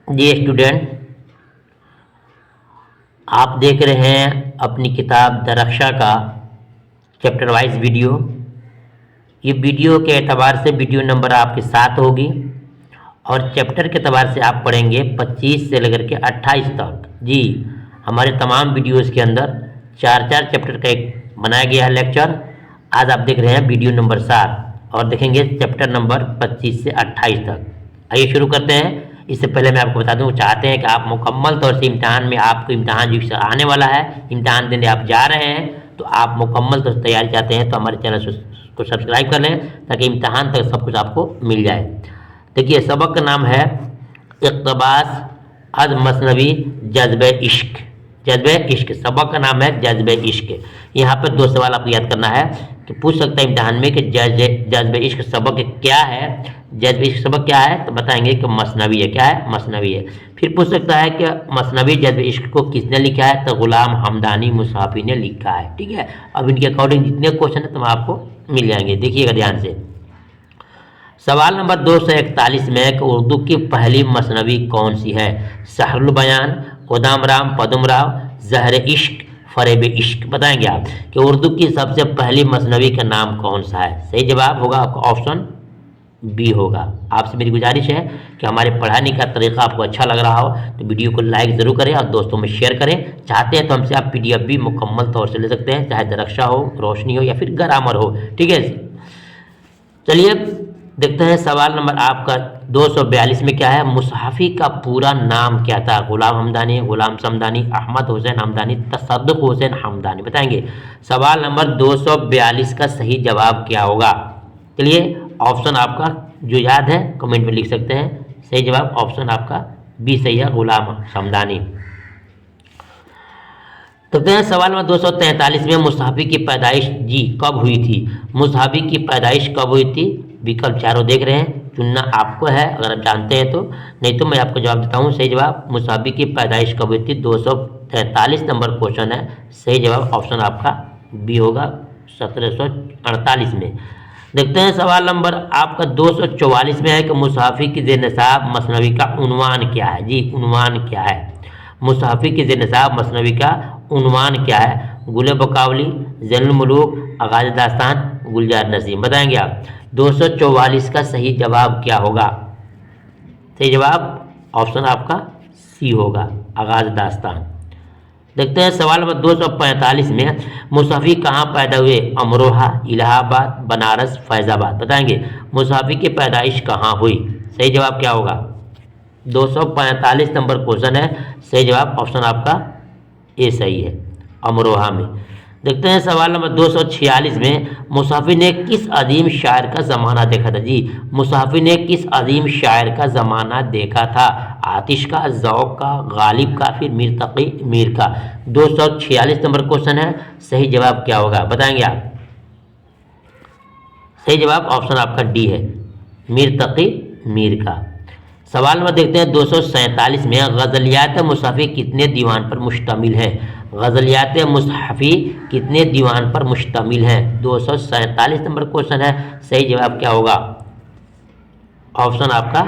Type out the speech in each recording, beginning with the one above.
जी student, आप देख रहे हैं अपनी किताब द रक्षा का चैप्टर वाइज वीडियो। ये वीडियो के एतबार से वीडियो नंबर आपके 7 होगी और चैप्टर के एतबार से आप पढ़ेंगे 25 से लेकर के 28 तक। जी, हमारे तमाम वीडियोज़ के अंदर 4 चैप्टर का एक बनाया गया है लेक्चर। आज आप देख रहे हैं वीडियो नंबर 7 और देखेंगे चैप्टर नंबर 25 से 28 तक। आइए शुरू करते हैं। इससे पहले मैं आपको बता दूं, चाहते हैं कि आप मुकम्मल तौर से इम्तहान में, आपको इम्तहान जो आने वाला है, इम्तहान देने आप जा रहे हैं, तो आप मुकम्मल तौर से तैयारी चाहते हैं तो हमारे चैनल को सब्सक्राइब कर लें ताकि इम्तहान तक सब कुछ आपको मिल जाए। देखिए, सबक का नाम है इक़्तिबास अज़ मसनवी जज्बे इश्क। जज्बे इश्क, सबक का नाम है जज्बे इश्क। यहाँ पर 2 सवाल आपको याद करना है कि पूछ सकता है इम्तहान में कि जज्बे इश्क सबक क्या है। जज्बे इश्क सबक क्या है तो बताएंगे कि मसनवी है। क्या है? मसनवी है। फिर पूछ सकता है कि मसनवी जज्बे इश्क को किसने लिखा है तो गुलाम हमदानी मुसाफी ने लिखा है। ठीक है, अब इनके अकॉर्डिंग जितने क्वेश्चन है तो आपको मिल जाएंगे। देखिएगा ध्यान से। सवाल नंबर 241 में कि उर्दू की पहली मसनवी कौन सी है? सहरुल बयान, खुदाम राम पदम राव, ज़हर इश्क, फरेब इश्क। बताएंगे आप कि उर्दू की सबसे पहली मसनवी का नाम कौन सा है? सही जवाब होगा आपका ऑप्शन बी होगा। आपसे मेरी गुजारिश है कि हमारे पढ़ाने का तरीका आपको अच्छा लग रहा हो तो वीडियो को लाइक ज़रूर करें और दोस्तों में शेयर करें। चाहते हैं तो हमसे आप PDF भी मुकम्मल तौर से ले सकते हैं, चाहे दरक्षा हो, रोशनी हो या फिर ग्रामर हो। ठीक है, चलिए देखते हैं सवाल नंबर आपका 242 में क्या है। मुसहफ़ी का पूरा नाम क्या था? गुलाम हमदानी, गुलाम समदानी, अहमद हुसैन हमदानी, तसद्दुक़ हुसैन हमदानी। बताएंगे। सवाल नंबर 242 का सही जवाब क्या होगा? चलिए, ऑप्शन आपका जो याद है कमेंट में लिख सकते हैं। सही जवाब ऑप्शन आपका बी सही है, गुलाम समदानी। देखते हैं सवाल नंबर 243 में मुसहफ़ी की पैदाइश जी कब हुई थी? मुसहफ़ी की पैदाइश कब हुई थी? विकल्प चारों देख रहे हैं, चुनना आपको है अगर आप जानते हैं तो, नहीं तो मैं आपको जवाब देता हूँ। सही जवाब मुसहफ़ी की पैदाइश कब हुई थी? 243 नंबर क्वेश्चन है। सही जवाब ऑप्शन आपका बी होगा, 1748 में। देखते हैं सवाल नंबर आपका 244 में है कि मुसहफ़ी की ज़ेर-निसाब मसनवी का उन्वान क्या है? जी, उन्वान क्या है? मुसहफ़ी की ज़ेर-निसाब मसनवी का उन्वान क्या है? गुल बकावली, ज़ैनुल मुलूक, आगाज़ दास्तान, गुलजार नसीम। बताएंगे आप 244 का सही जवाब क्या होगा? सही जवाब ऑप्शन आपका सी होगा, आगाज़ दास्तान। देखते हैं सवाल नंबर 245 में मुसहफ़ी कहाँ पैदा हुए? अमरोहा, इलाहाबाद, बनारस, फैज़ाबाद। बताएंगे मुसहफ़ी की पैदाइश कहाँ हुई? सही जवाब क्या होगा? 245 नंबर क्वेश्चन है। सही जवाब ऑप्शन आपका ए सही है, अमरोहा में। देखते हैं सवाल नंबर 246 में मुसहफ़ी ने किस अजीम शायर का ज़माना देखा था? जी, मुसहफ़ी ने किस अजीम शायर का ज़माना देखा था? आतिश का, ज़ौक़ का, गालिब का, फिर मीर तक़ी मीर का। 246 नंबर क्वेश्चन है। सही जवाब क्या होगा बताएंगे आप? सही जवाब ऑप्शन आपका डी है, मीर तक़ी मीर का। सवाल में देखते हैं 247 में गज़लियात मुसहफ़ी कितने दीवान पर मुश्तमिल है? गज़लियात मुसहफ़ी कितने दीवान पर मुश्तमिल है? 247 नंबर क्वेश्चन है। सही जवाब क्या होगा? ऑप्शन आपका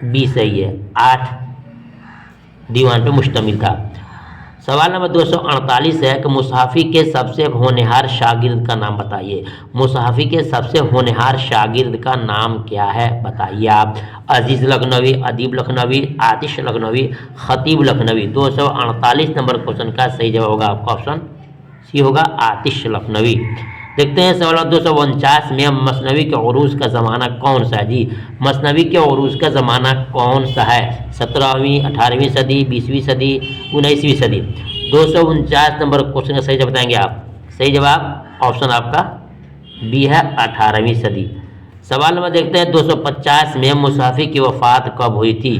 बी सही है, 8 दीवान पर मुश्तमिल था। सवाल नंबर 248 है कि मुसहफ़ी के सबसे होनहार शागिर्द का नाम बताइए। मुसहफ़ी के सबसे होनहार शागिर्द का नाम क्या है? बताइए आप। अजीज़ लखनवी, अदीब लखनवी, आतिश लखनवी, ख़तीब लखनवी। 248 नंबर क्वेश्चन का सही जवाब होगा आपका ऑप्शन सी होगा, आतिश लखनवी। देखते हैं सवाल 249 में मसनवी के उरूज़ का ज़माना कौन सा है? जी, मसनवी के उरूज़ का ज़माना कौन सा है? 17वीं, 18वीं सदी, 20वीं सदी, 19वीं सदी। 249 नंबर क्वेश्चन का सही जवाब बताएंगे आप। सही जवाब ऑप्शन आपका बी है, 18वीं सदी। सवाल नंबर देखते हैं 250 में मुसहफ़ी की वफ़ात कब हुई थी?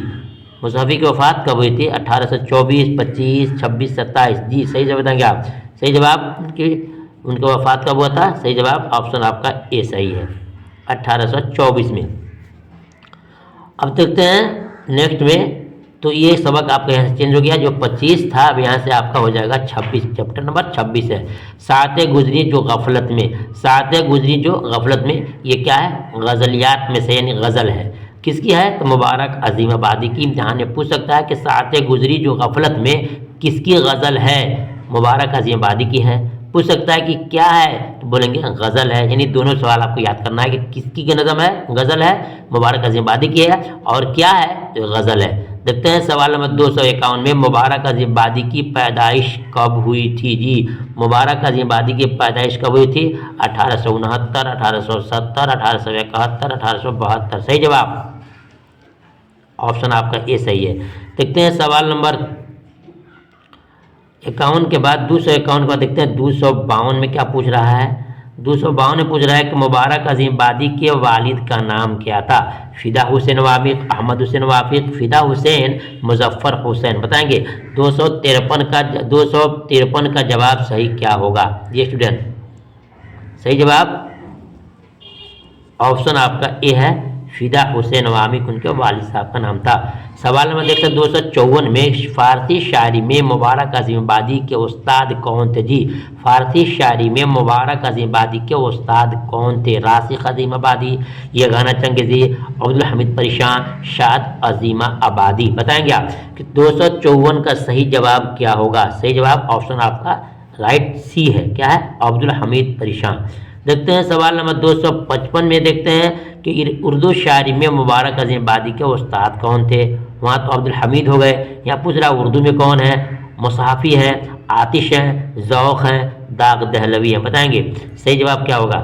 मुसहफ़ी की वफ़ात कब हुई थी? 1824, 25, 26, 27। जी, सही जवाब बताएंगे आप। सही जवाब कि उनकी वफ़ात कब हुआ था? सही जवाब ऑप्शन आपका ए सही है, 1824 में। अब देखते हैं नेक्स्ट में, तो ये सबक आपका यहाँ से चेंज हो गया। जो 25 था अब यहाँ से आपका हो जाएगा 26, चैप्टर नंबर 26 है। सातें गुजरी जो गफलत में, सातें गुजरी जो गफलत में, ये क्या है? गज़लियात में से, यानी गज़ल है। किसकी है? तो मुबारक अजीम आबादी की। इम्तिहान में पूछ सकता है कि साथ गुजरी जो गफलत में किसकी गज़ल है? मुबारक अजीम आबादी की है। पूछ सकता है कि क्या है? तो बोलेंगे गज़ल है। यानी दोनों सवाल आपको याद करना है कि किसकी की नज़म है? गज़ल है, मुबारक अजीम आबादी की है, और क्या है? तो गज़ल है। देखते हैं सवाल नंबर 251 में, मुबारक अजीम आबादी की पैदाइश कब हुई थी? जी, मुबारक अजीम आबादी की पैदाइश कब हुई थी? 1869, 1870, 1871, 1872। सही जवाब ऑप्शन आपका ए सही है। देखते हैं सवाल नंबर 51 के बाद 251 के बाद देखते हैं 252 में क्या पूछ रहा है। 252 में पूछ रहा है कि मुबारक अजीम आबादी के वालिद का नाम क्या था? फ़िदा हुसैन वाफिक, अहमद हुसैन वाफिक, फ़िदा हुसैन, मुजफ्फर हुसैन। बताएंगे 253 का जवाब सही क्या होगा? ये स्टूडेंट सही जवाब ऑप्शन आपका ए है, फ़िदा हुसैन वामिक उनके वालिद साहब का नाम था। सवाल नंबर देखते हैं 254 में, फ़ारसी शायरी में मुबारक अजीम आबादी के उस्ताद कौन थे? जी, फ़ारसी शायरी में मुबारक अजीम आबादी के उस्ताद कौन थे? राशिक अजीम आबादी, यगाना चंगेज़ी, अब्दुल हमीद परेशान, शाद अजीमा आबादी। बताएंगे आप कि 254 का सही जवाब क्या होगा? सही जवाब ऑप्शन आपका राइट सी है। क्या है? अब्दुल हमीद परेशान। देखते हैं सवाल नंबर 255 में, देखते हैं कि उर्दू शायरी में मुबारक अजीम आबादी के उस्ताद कौन थे? वहाँ तो अब्दुल हमीद हो गए। यहाँ पूछ रहा उर्दू में कौन है? मुसाफ़ी है, आतिश है, ज़ौक़ है, दाग दहलवी है। बताएंगे सही जवाब क्या होगा?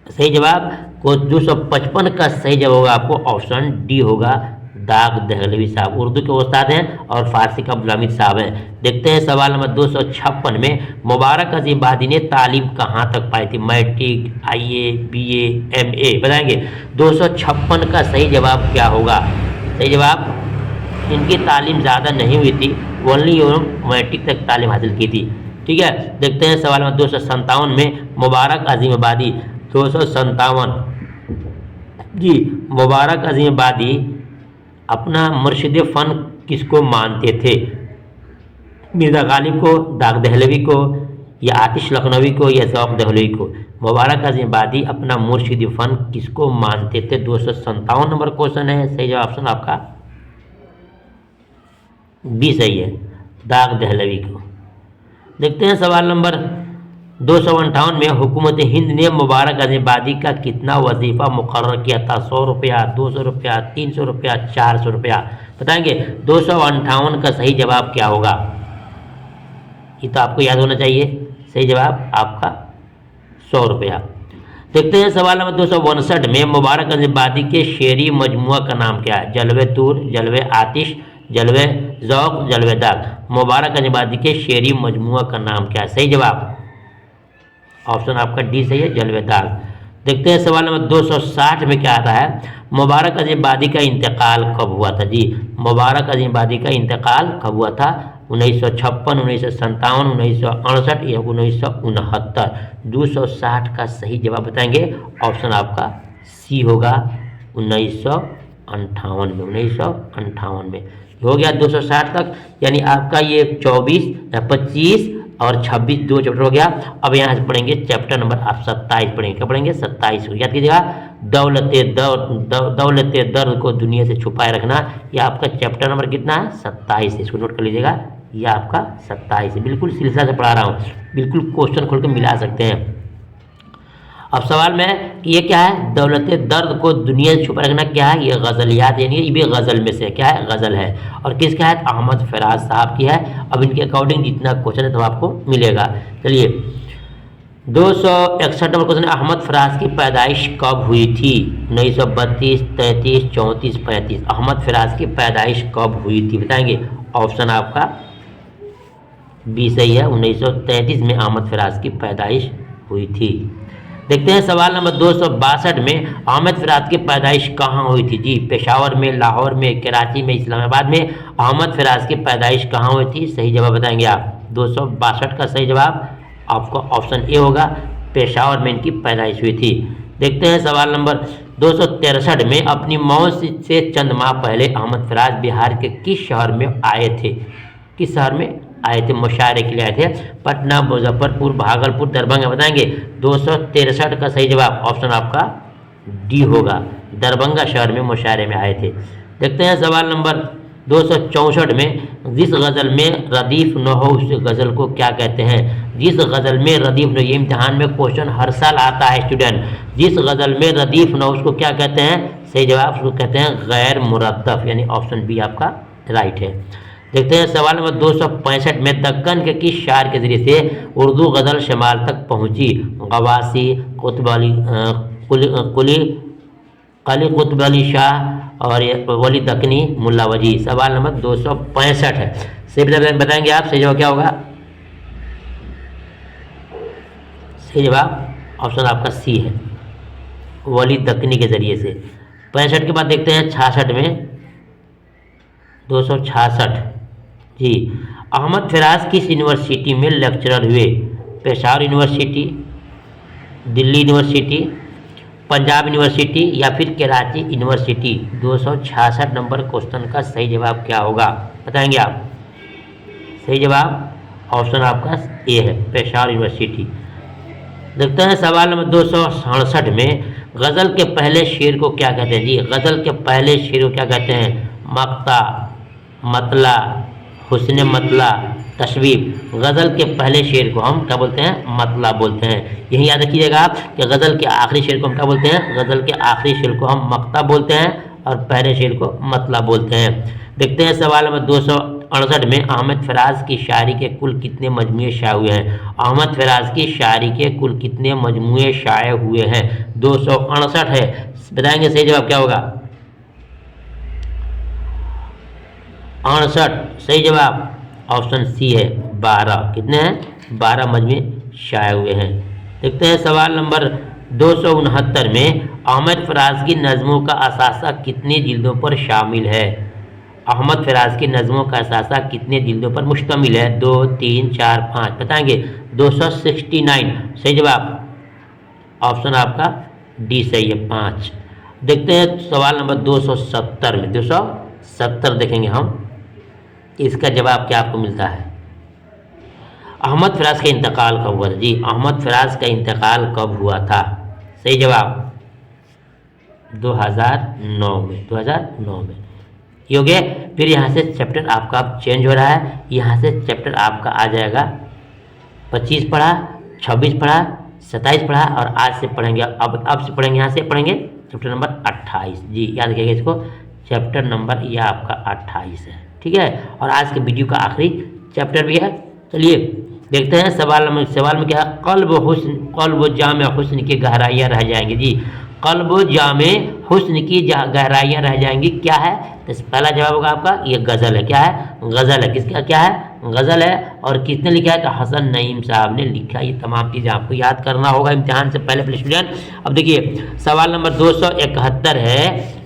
सही जवाब को 255 का सही जवाब होगा आपको ऑप्शन डी होगा, दाग दहलवी साहब उर्दू के उस्ताद हैं और फारसी का अब्दुल हमीद साहब हैं। देखते हैं सवाल नंबर 256 में, मुबारक अजीम आबादी ने तालीम कहाँ तक पाई थी? Matric, IA, BA, MA। बताएंगे 256 का सही जवाब क्या होगा? सही जवाब, इनकी तालीम ज़्यादा नहीं हुई थी, ओनली मैट्रिक तक तालीम हासिल की थी। ठीक है। देखते हैं सवाल नंबर 257 में, मुबारक अजीम आबादी 257 जी, मुबारक अजीम आबादी अपना मुर्शिद फ़न किसको मानते थे? मिर्ज़ा गालिब को, दाग दहलवी को, या आतिश लखनवी को, या ज़ौक़ दहलवी को? मुबारक अजीम आबादी अपना मुर्शिद फ़न किसको मानते थे? 257 नंबर क्वेश्चन है। सही जवाब ऑप्शन आपका बी सही है, दाग दहलवी को। देखते हैं सवाल नंबर 258 में, हुकूमत हिंद ने मुबारक अजीम आबादी का कितना वजीफ़ा मुकर्रर किया था? 100 रुपया, 200 रुपया, 300 रुपया, 400 रुपया। बताएंगे 258 का सही जवाब क्या होगा? ये तो आपको याद होना चाहिए। सही जवाब आपका 100 रुपया। देखते हैं सवाल नंबर 259 में, मुबारक अजीम आबादी के शेरी मजमुआ का नाम क्या है? जलवे तूर, जलवे आतिश, जलवे ज़ौक़, जलवे दाग। मुबारक अजीम आबादी के शेरी मजमुआ का नाम क्या है? सही जवाब ऑप्शन आपका डी सही है, जलवे दाग। देखते हैं सवाल नंबर 260 में क्या आता है, मुबारक अजीम आबादी का इंतकाल कब हुआ था? जी, मुबारक अजीम आबादी का इंतकाल कब हुआ था? 1956, 1957, 1968 या 1969। 260 का सही जवाब बताएंगे, ऑप्शन आपका सी होगा 1958 में। 1958 में हो गया 260 तक, यानी आपका ये 24 या 25 और 26 दो चैप्टर हो गया। अब यहाँ से पढ़ेंगे चैप्टर नंबर आप 27 पढ़ेंगे। क्या पढ़ेंगे? 27 को याद कीजिएगा, दौलत दर्द को दुनिया से छुपाए रखना। यह आपका चैप्टर नंबर कितना है? 27। इसको नोट कर लीजिएगा, यह आपका 27 है। बिल्कुल सिलसिला से पढ़ा रहा हूँ, बिल्कुल क्वेश्चन खोल के मिला सकते हैं। अब सवाल में कि ये क्या है? दौलत दर्द को दुनिया से छुपा रखना क्या है? ये गज़लियात, यानी ये भी गज़ल में से क्या है? गज़ल है। और किसका है? अहमद फराज साहब की है। अब इनके अकॉर्डिंग जितना क्वेश्चन है तो आपको मिलेगा। चलिए 261 नंबर क्वेश्चन, अहमद फराज की पैदाइश कब हुई थी? 1932, 33, 34, 35। अहमद फराज की पैदाइश कब हुई थी? बताएंगे, ऑप्शन आपका बी सही है, 1933 में अहमद फराज की पैदाइश हुई थी। देखते हैं सवाल नंबर 262 में, अहमद फराज की पैदाइश कहाँ हुई थी? जी, पेशावर में, लाहौर में, कराची में, इस्लामाबाद में। अहमद फराज की पैदाइश कहाँ हुई थी? सही जवाब बताएंगे आप। 262 का सही जवाब आपका ऑप्शन ए होगा, पेशावर में इनकी पैदाइश हुई थी। देखते हैं सवाल नंबर 263 में, अपनी मौत से चंद माह पहले अहमद फराज बिहार के किस शहर में आए थे? किस शहर में आए थे? मुशायरे के लिए आए थे। पटना, मुजफ्फरपुर, भागलपुर, दरभंगा। बताएंगे 263 का सही जवाब ऑप्शन आपका डी होगा, दरभंगा शहर में मुशायरे में आए थे। देखते हैं सवाल नंबर 264 में, जिस गज़ल में रदीफ न हो उस गज़ल को क्या कहते हैं। जिस गज़ल में रदीफ न, ये इम्तिहान में क्वेश्चन हर साल आता है स्टूडेंट। जिस गज़ल में रदीफ न हो उसको क्या कहते हैं, सही जवाब उसको कहते हैं गैर मुरद्दफ, यानी ऑप्शन बी आपका राइट है। देखते हैं सवाल नंबर 265 में, दक्कन के किस शायर के जरिए से उर्दू गज़ल शमाल तक पहुंची। गवासी, कुतुब अली, कली कुतुब अली शाह और वली दक्कनी, मुल्ला वजी। सवाल नंबर 265 है। सही बताएंगे आप, सही जवाब क्या होगा। सही जवाब ऑप्शन आपका सी है, वली दक्कनी के जरिए से। 65 के बाद देखते हैं 66 में, 266 जी। अहमद फराज किस यूनिवर्सिटी में लेक्चरर हुए। Peshawar university, Delhi university, Punjab university या फिर कराची यूनिवर्सिटी। 266 नंबर क्वेश्चन का सही जवाब क्या होगा, बताएंगे आप। सही जवाब ऑप्शन आपका ए है, पेशावर यूनिवर्सिटी। देखते हैं सवाल नंबर 267 में, गज़ल के पहले शेर को क्या कहते हैं जी। गज़ल के पहले शेर को क्या कहते हैं। मक्ता, मतला, हुस्न मतला, तशवीब। गज़ल के पहले शेर को हम क्या बोलते हैं, मतला बोलते हैं। यही याद रखिएगा आप कि गज़ल के आखिरी शेर को हम क्या बोलते हैं, गज़ल के आखिरी शेर को हम मक्ता बोलते हैं और पहले शेर को मतला बोलते हैं। देखते हैं सवाल नंबर 268 में, अहमद फराज की शायरी के कुल कितने मजमूए शाये हुए हैं। अहमद फराज की शायरी के कुल कितने मजमूए शाये हुए हैं। 268 है, बताएंगे सही जवाब क्या होगा। 68 सही जवाब ऑप्शन सी है, 12। कितने हैं, 12 मजमे शाये हुए हैं। देखते हैं सवाल नंबर 269 में, अहमद फराज की नज़मों का असासा कितनी जिल्दों पर शामिल है। अहमद फराज की नज़मों का असासा कितने जिल्दों पर मुश्तमिल है। 2, 3, 4, 5 बताएंगे। 269 सही जवाब ऑप्शन आपका डी सही है, 5। देखते हैं सवाल नंबर 270 में, 270 देखेंगे हम, इसका जवाब क्या आपको मिलता है। अहमद फराज का इंतकाल कब हुआ था जी। अहमद फराज का इंतकाल कब हुआ था। सही जवाब 2009 में, 2009 में। ये हो गया। फिर यहाँ से चैप्टर आपका अब चेंज हो रहा है। यहाँ से चैप्टर आपका आ जाएगा 25 पढ़ा, 26 पढ़ा, 27 पढ़ा और आज से पढ़ेंगे, अब से पढ़ेंगे, यहाँ से पढ़ेंगे चैप्टर नंबर 28 जी। याद रखिएगा इसको, चैप्टर नंबर यह आपका 28 है, ठीक है। और आज के वीडियो का आखिरी चैप्टर भी है। चलिए देखते हैं सवाल में क्या है। क़ल्ब जामे हुस्न की गहराइयाँ रह जाएंगी जी। क़ल्ब जामे हुस्न की गहराइयाँ रह जाएंगी, क्या है। तो पहला जवाब होगा आपका ये गज़ल है। क्या है, गज़ल है। किसका, क्या है, गज़ल है। और किसने लिखा है, तो हसन नईम साहब ने लिखा। ये तमाम चीज़ें आपको याद करना होगा इम्तिहान से पहले स्टूडेंट। अब देखिए सवाल नंबर 271 है,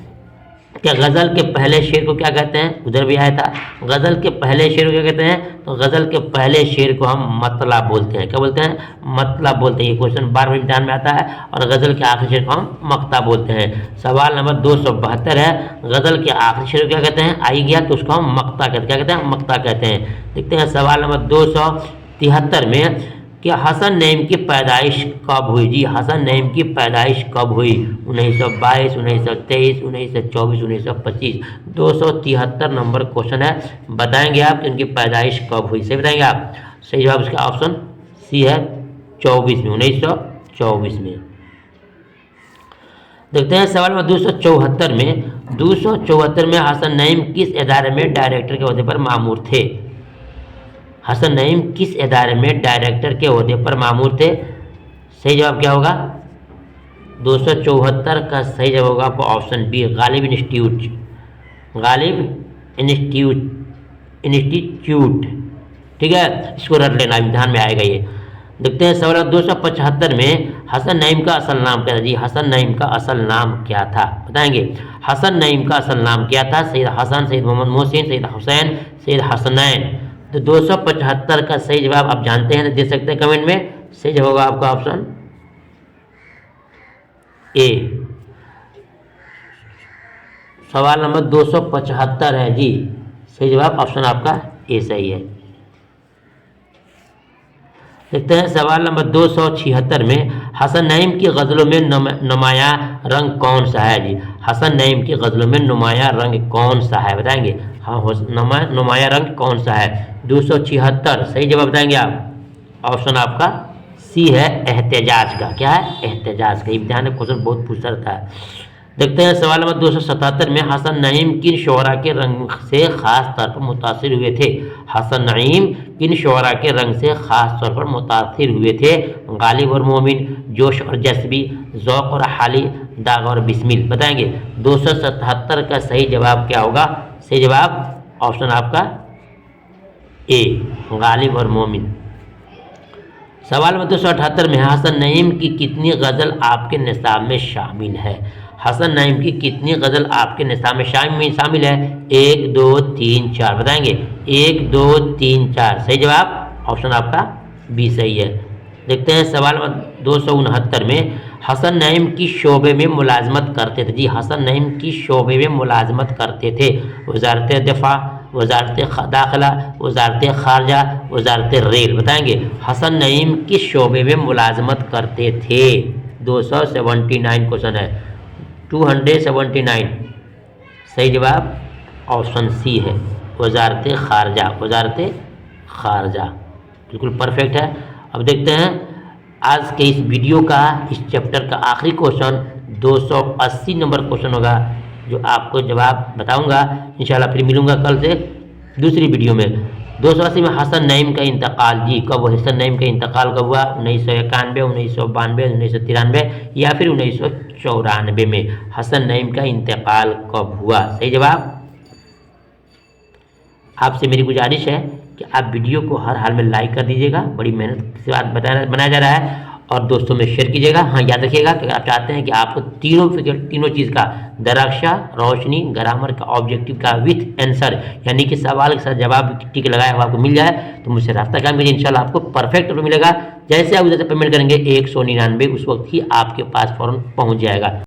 क्या गज़ल के पहले शेर को क्या कहते हैं। उधर भी आया था, गज़ल के पहले शेर को क्या कहते हैं, तो गज़ल के पहले शेर को हम मतला बोलते हैं। क्या बोलते हैं, मतला बोलते हैं। ये क्वेश्चन बार बार इम्तिहान में आता है। और गज़ल के आखिरी शेर को हम मक्ता बोलते हैं। सवाल नंबर 272 है, गज़ल के आखिरी शेर को क्या कहते हैं। आई गया तो उसको हम मक्ता कहते हैं। क्या कहते हैं, मक्ता कहते हैं। देखते हैं सवाल नंबर 273 में, कि हसन नईम की पैदाइश कब हुई जी। हसन नईम की पैदाइश कब हुई। 1922, 1923, 1924, 1925। 273 नंबर क्वेश्चन है। बताएंगे आप कि उनकी पैदाइश कब हुई, सही बताएंगे आप। सही जवाब इसका ऑप्शन सी है, 24 में, 1924 में। देखते हैं सवाल में 274 में, 274 में हसन नईम किस इदारे में डायरेक्टर के ओहदे पर मामूर थे। हसन नईम किस इदारे में डायरेक्टर के ओहदे पर मामूर थे। सही जवाब क्या होगा, 274 का सही जवाब होगा आपको option B, Ghalib institute. Ghalib institute, ठीक है। इसको रट लेना, इम्तिहान में आएगा ये। देखते हैं सवाल 275 में, हसन नईम का असल नाम क्या था जी। हसन नईम का असल नाम क्या था, बताएंगे। हसन नईम का असल नाम क्या था। सैयद हसन, सैयद मोहम्मद मोहसिन, सैयद हुसैन, सैयद हसनैन। तो 275 का सही जवाब आप जानते हैं तो दे सकते हैं कमेंट में। सही जवाब होगा आपका ऑप्शन ए। सवाल नंबर 275 है जी, सही जवाब ऑप्शन आपका ए सही है। देखते हैं सवाल नंबर 276 में हसन नईम की गज़लों में नुमायां रंग कौन सा है जी। हसन नईम की गज़लों में नुमायां रंग कौन सा है बताएंगे। हाँ, नुमायां रंग कौन सा है। 276 सही जवाब बताएंगे आप। ऑप्शन आपका सी है एहतजाज का। क्या है? एहतजाज का। ध्यान में क्वेश्चन बहुत पूछता रहता है। देखते हैं सवाल नंबर 277 में हसन नईम किन शोरा के रंग से खास तौर पर मुतासिर हुए थे। हसन नईम किन शोरा के रंग से खास तौर पर मुतासिर हुए थे। गालिब और मोमिन, जोश और जज्बी, ज़ौक़ और हाली, दाग और बिस्मिल बताएंगे। 277 का सही जवाब क्या होगा। सही जवाब ऑप्शन आपका ए, गालिब और मोमिन। सवाल नंबर 278 में हसन नईम की कितनी गज़ल आपके निसाब में शामिल है। हसन नईम की कितनी गज़ल आपके निसाब में शामिल है। 1 2 3 4 बताएंगे। 1 2 3 4 सही जवाब ऑप्शन आपका बी सही है। देखते हैं सवाल नंबर 269 में हसन नईम की शोबे में मुलाजमत करते थे जी। हसन नईम की शोबे में मुलाजमत करते थे वजारत दिफा, वजारत दाखिला, वजारत खारजा, वजारत रेल बताएंगे। हसन नईम किस शोबे में मुलाजमत करते थे। 279 क्वेश्चन है। 279 सही जवाब ऑप्शन सी है, वजारत खारजा। वजारत खारजा बिल्कुल परफेक्ट है। अब देखते हैं आज के इस वीडियो का, इस चैप्टर का आखिरी क्वेश्चन 280 नंबर क्वेश्चन होगा, जो आपको जवाब बताऊंगा इंशाल्लाह। फिर मिलूंगा कल से दूसरी वीडियो में। 280 में हसन नईम का इंतकाल जी कब हुआ। हसन नईम का इंतकाल कब हुआ। 1991, 1992, 1993 या फिर 1994 में हसन नईम का इंतकाल कब हुआ। सही जवाब। आपसे मेरी गुजारिश है कि आप वीडियो को हर हाल में लाइक कर दीजिएगा। बड़ी मेहनत से बनाया जा रहा है और दोस्तों में शेयर कीजिएगा। हाँ, याद रखिएगा कि आप चाहते हैं कि आपको तीनों चीज़ का दरक्षा, रोशनी, ग्रामर का, ऑब्जेक्टिव का विथ आंसर यानी कि सवाल के साथ जवाब टिक लगाया हुआ आपको मिल जाए तो मुझसे रास्ता काम कीजिए। इंशाल्लाह आपको परफेक्ट मिलेगा। जैसे आप उधर से पेमेंट करेंगे 199 उस वक्त ही आपके पास फ़ौरन पहुँच जाएगा।